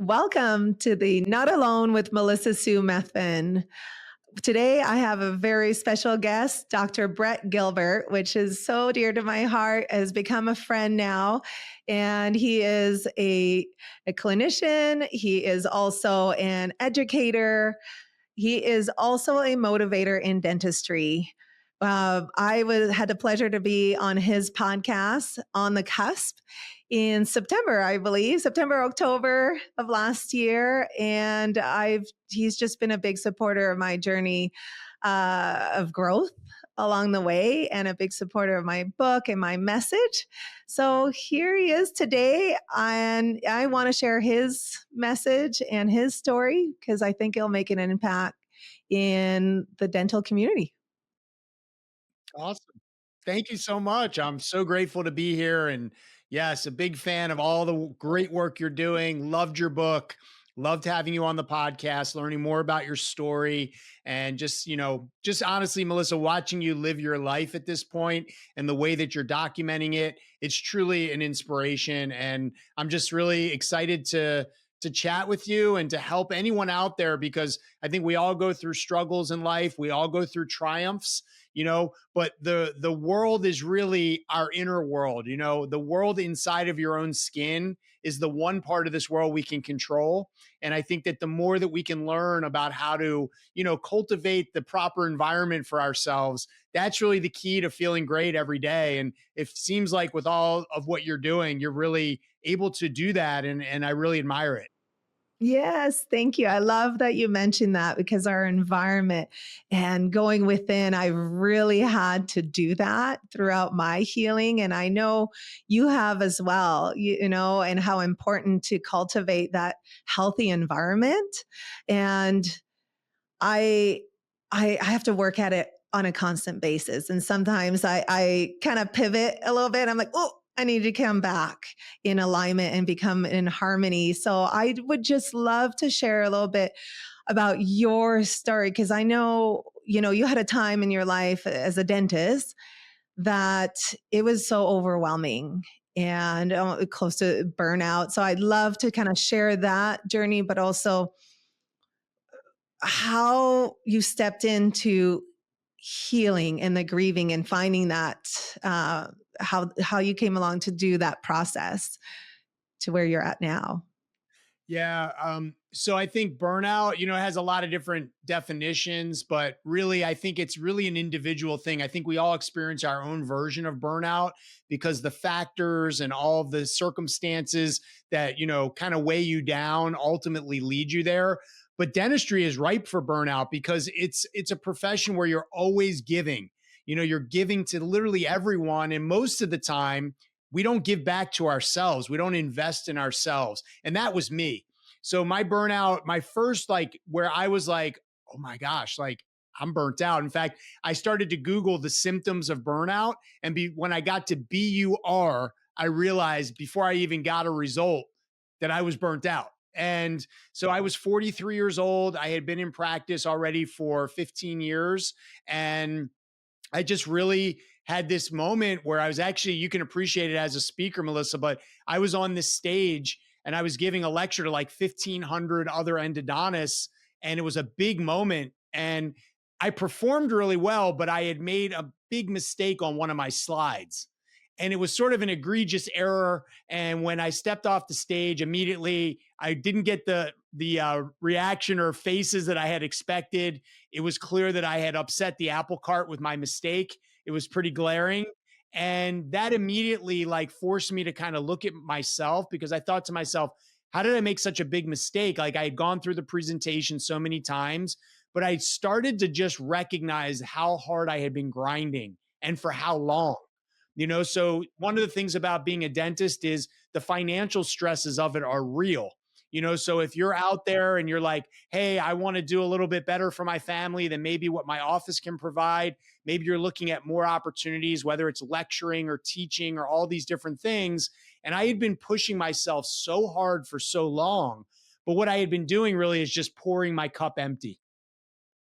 Welcome to the Not Alone with Melissa Sue Methvin. Today, I have a very special guest, Dr. Brett Gilbert, which is so dear to my heart, has become a friend now. And he is a clinician. He is also an educator. He is also a motivator in dentistry. Had the pleasure to be on his podcast on the cusp in September, I believe, September, October of last year. And he's just been a big supporter of my journey of growth along the way and a big supporter of my book and my message. So here he is today. And I want to share his message and his story because I think it'll make an impact in the dental community. Awesome. Thank you so much. I'm so grateful to be here. And yes, a big fan of all the great work you're doing. Loved your book. Loved having you on the podcast, learning more about your story. And just honestly, Melissa, watching you live your life at this point and the way that you're documenting it, it's truly an inspiration. And I'm just really excited to chat with you and to help anyone out there because I think we all go through struggles in life. We all go through triumphs, but the world is really our inner world. The world inside of your own skin is the one part of this world we can control. And I think that the more that we can learn about how to, cultivate the proper environment for ourselves, that's really the key to feeling great every day. And it seems like with all of what you're doing, you're really able to do that. And I really admire it. Yes, thank you. I love that you mentioned that because our environment and going within, I really had to do that throughout my healing. And I know you have as well, and how important to cultivate that healthy environment. And I I have to work at it on a constant basis. And sometimes I kind of pivot a little bit. I'm like, oh, I need to come back in alignment and become in harmony. So I would just love to share a little bit about your story because I know, you had a time in your life as a dentist that it was so overwhelming and close to burnout. So I'd love to kind of share that journey, but also how you stepped into healing and the grieving and finding that how you came along to do that process to where you're at now. Yeah. So I think burnout, has a lot of different definitions, but really, I think it's really an individual thing. I think we all experience our own version of burnout because the factors and all of the circumstances that, kind of weigh you down ultimately lead you there. But dentistry is ripe for burnout because it's a profession where you're always giving. You're giving to literally everyone. And most of the time, we don't give back to ourselves. We don't invest in ourselves. And that was me. So my burnout, my first, like, where I was like, oh my gosh, like, I'm burnt out. In fact, I started to Google the symptoms of burnout. And when I got to BUR, I realized before I even got a result that I was burnt out. And so I was 43 years old. I had been in practice already for 15 years. And I just really had this moment where I was actually, you can appreciate it as a speaker, Melissa, but I was on this stage and I was giving a lecture to like 1,500 other endodontists. And it was a big moment. And I performed really well, but I had made a big mistake on one of my slides. And it was sort of an egregious error. And when I stepped off the stage, immediately I didn't get the reaction or faces that I had expected. It was clear that I had upset the apple cart with my mistake. It was pretty glaring. And that immediately like forced me to kind of look at myself because I thought to myself, how did I make such a big mistake? Like I had gone through the presentation so many times, but I started to just recognize how hard I had been grinding and for how long. So one of the things about being a dentist is the financial stresses of it are real. So if you're out there and you're like, hey, I want to do a little bit better for my family than maybe what my office can provide, maybe you're looking at more opportunities, whether it's lecturing or teaching or all these different things. And I had been pushing myself so hard for so long. But what I had been doing really is just pouring my cup empty.